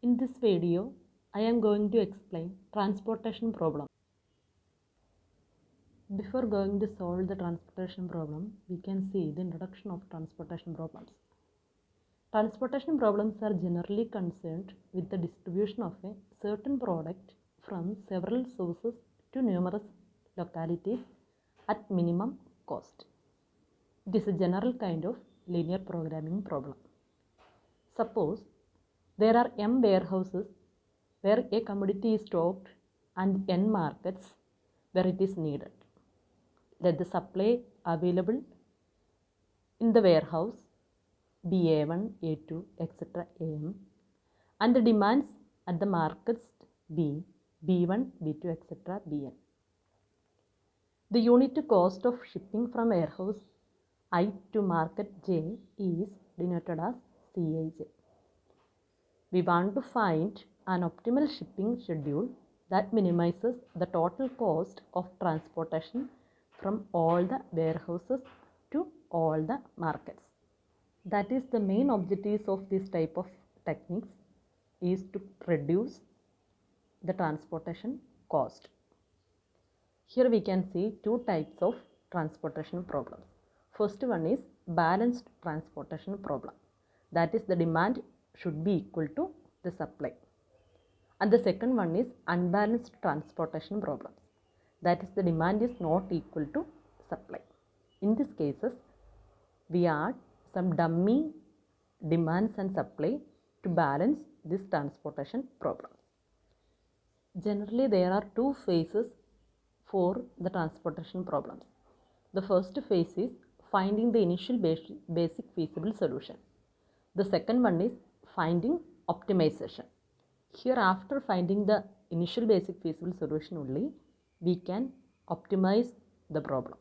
In this video, I am going to explain transportation problem. Before going to solve the transportation problem, we can see the introduction of transportation problems. Transportation problems are generally concerned with the distribution of a certain product from several sources to numerous localities at minimum cost. It is a general kind of linear programming problem. Suppose there are m warehouses where a commodity is stocked and n markets where it is needed. Let the supply available in the warehouse be A1, A2, etc. am, and the demands at the markets be B1, B2, etc. Bn. The unit cost of shipping from warehouse I to market J is denoted as Cij. We want to find an optimal shipping schedule that minimizes the total cost of transportation from all the warehouses to all the markets. That is the main objectives of this type of techniques is to reduce the transportation cost. Here we can see two types of transportation problems. First one is balanced transportation problem. That is the demand should be equal to the supply. And the second one is unbalanced transportation problems. That is the demand is not equal to supply. In these cases, we add some dummy demands and supply to balance this transportation problems. Generally, there are two phases for the transportation problems. The first phase is finding the initial basic feasible solution. The second one is finding optimization. Here, after finding the initial basic feasible solution only, we can optimize the problem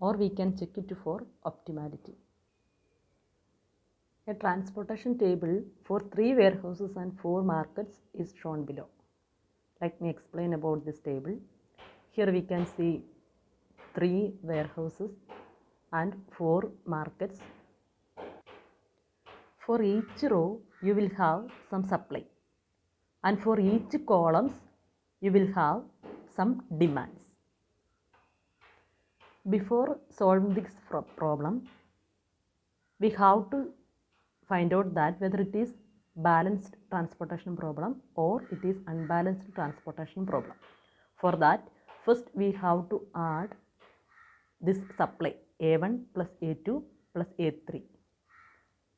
or we can check it for optimality. A transportation table for 3 warehouses and 4 markets is shown below. Let me explain about this table. Here we can see 3 warehouses and 4 markets. For each row, you will have some supply, and for each columns, you will have some demands. Before solving this problem, we have to find out that whether it is balanced transportation problem or it is unbalanced transportation problem. For that, first we have to add this supply A1 plus A2 plus A3.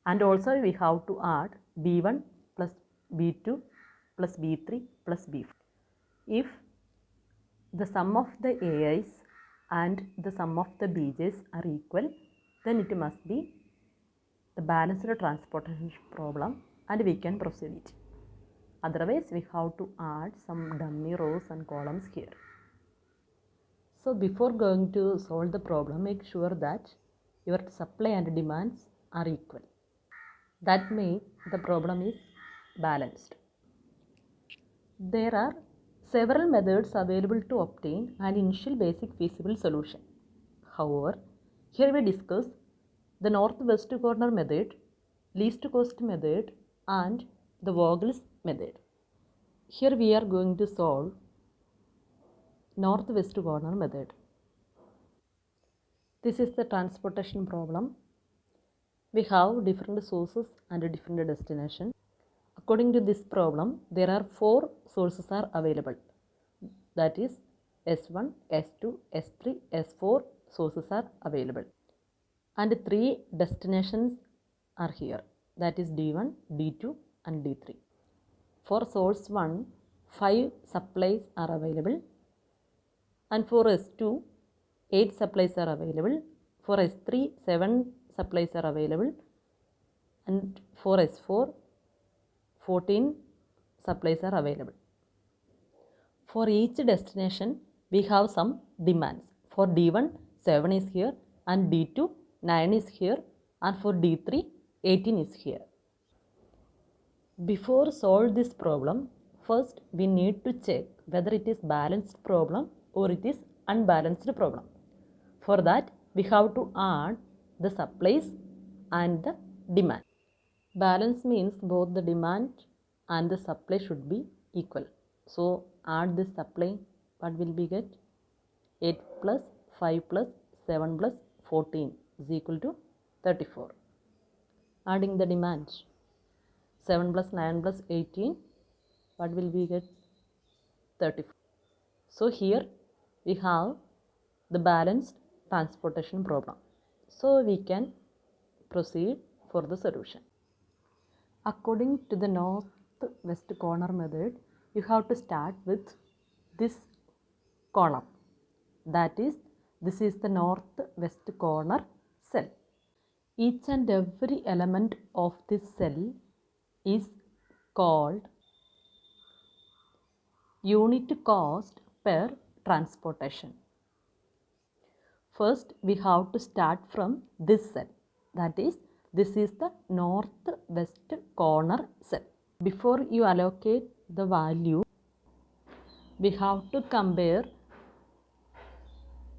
And also we have to add B1 plus B2 plus B3 plus B4. If the sum of the AIs and the sum of the BJs are equal, then it must be the balanced transportation problem and we can proceed it. Otherwise, we have to add some dummy rows and columns here. So before going to solve the problem, make sure that your supply and demands are equal. That means the problem is balanced. There are several methods available to obtain an initial basic feasible solution. However, here we discuss the northwest corner method, least cost method and the Vogel's method. Here we are going to solve northwest corner method. This is the transportation problem. We have different sources and different destinations. According to this problem, there are 4 sources are available. That is S1, S2, S3, S4 sources are available. And 3 destinations are here. That is D1, D2 and D3. For source 1, 5 supplies are available. And for S2, 8 supplies are available. For S3, 7 supplies are available. And for S4, 14 supplies are available. For each destination, we have some demands. For D1, 7 is here, and D2, 9 is here, and for D3, 18 is here. Before solve this problem, first we need to check whether it is balanced problem or it is unbalanced problem. For that, we have to add the supplies and the demand. Balance means both the demand and the supply should be equal. So add this supply, what will we get? 8 plus 5 plus 7 plus 14 is equal to 34. Adding the demand, 7 plus 9 plus 18, what will we get? 34. So here we have the balanced transportation problem. So we can proceed for the solution. According to the north-west corner method, you have to start with this column. That is, this is the north-west corner cell. Each and every element of this cell is called unit cost per transportation. First, we have to start from this cell. That is, this is the north-west corner cell. Before you allocate the value, we have to compare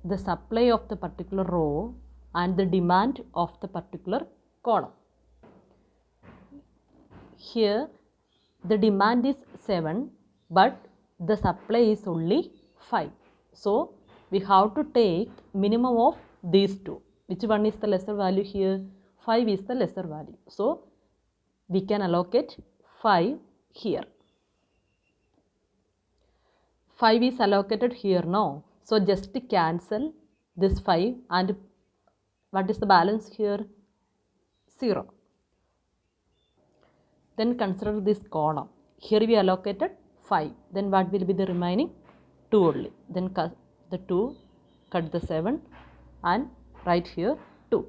the supply of the particular row and the demand of the particular column. Here, the demand is 7, but the supply is only 5. So, we have to take minimum of these two. Which one is the lesser value here? 5 is the lesser value. So, we can allocate 5 here. 5 is allocated here now. So, just cancel this 5 and what is the balance here? 0. Then consider this column. Here we allocated 5. Then what will be the remaining? 2 only. Then cut the 2, cut the 7 and write here 2.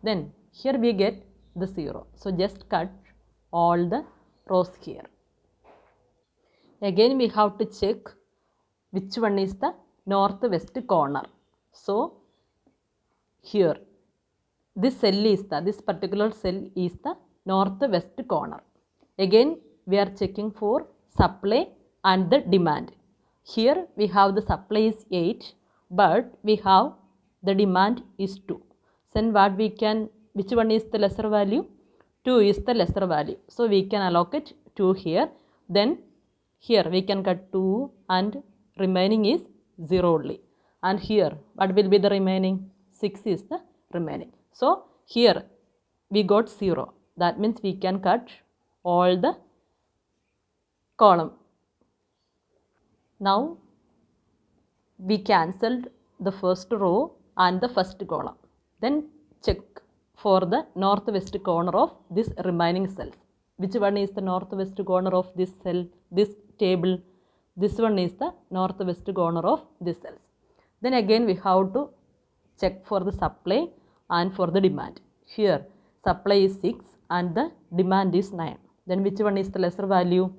Then here we get the 0. So just cut all the rows here. Again we have to check which one is the northwest corner. So here this particular cell is the northwest corner. Again we are checking for supply and the demand. Here we have the supply is 8, but we have the demand is 2. Then what we can, which one is the lesser value? 2 is the lesser value. So we can allocate 2 here. Then here we can cut 2 and remaining is 0 only. And here what will be the remaining? 6 is the remaining. So here we got 0. That means we can cut all the column. Now we cancelled the first row and the first column. Then check for the northwest corner of this remaining cells. Which one is the northwest corner of this cell, this table? This one is the northwest corner of this cells. Then again we have to check for the supply and for the demand. Here supply is 6 and the demand is 9. Then which one is the lesser value?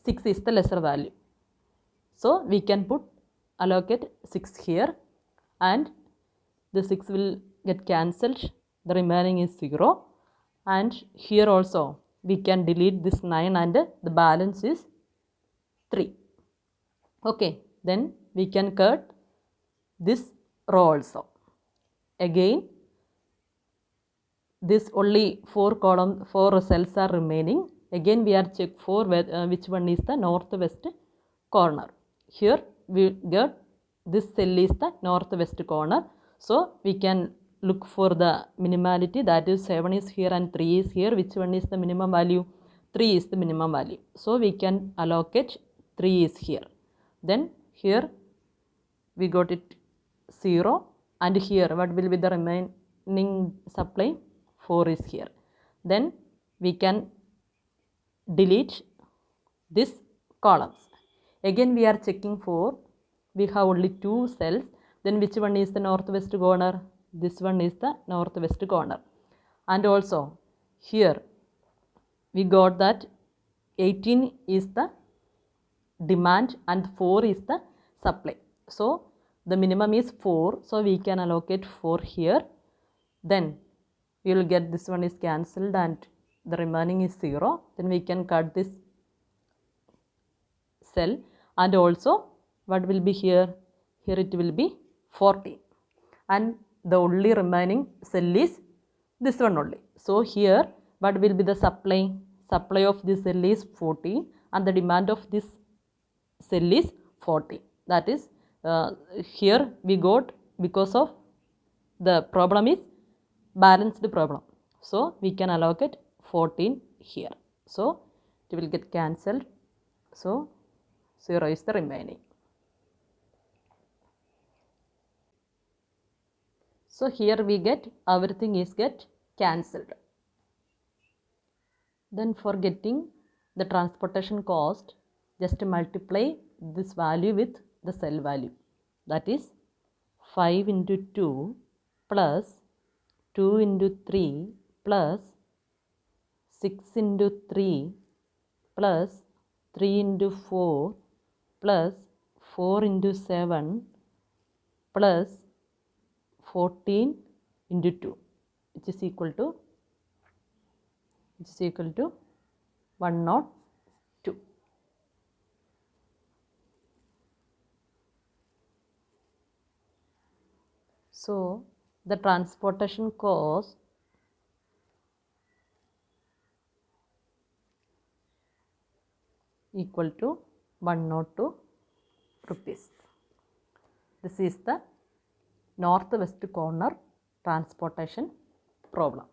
6 is the lesser value. So we can allocate 6 here and the 6 will get cancelled. The remaining is 0. And here also we can delete this 9 and the balance is 3. Okay, then we can cut this row also. Again, this only 4 cells are remaining. Again we are check for which one is the northwest corner. Here we get this cell is the northwest corner. So we can look for the minimality, that is 7 is here and 3 is here. Which one is the minimum value? 3 is the minimum value. So we can allocate 3 is here. Then here we got it 0 and here what will be the remaining supply? 4 is here. Then we can delete this columns. Again we are checking for, we have only 2 cells. Then which one is the northwest corner? This one is the northwest corner. And also here we got that 18 is the demand and 4 is the supply. So the minimum is 4. So we can allocate 4 here. Then we will get this one is cancelled and the remaining is 0. Then we can cut this cell and also what will be here? Here it will be 14 and the only remaining cell is this one only. So here what will be the supply? supply of this cell is 40 and the demand of this cell is 40. That is here we got, because of the problem is balanced problem. So we can allocate 14 here. So it will get cancelled. So 0 is the remaining. So here we get everything is get cancelled. Then for getting the transportation cost, just multiply this value with the cell value. That is 5 into 2 plus 2 into 3 plus 6 into 3 plus 3 into 4 plus 4 into 7 plus 14 into 2, which is equal to 102. So the transportation cost equal to 102 rupees. This is the northwest corner transportation problem.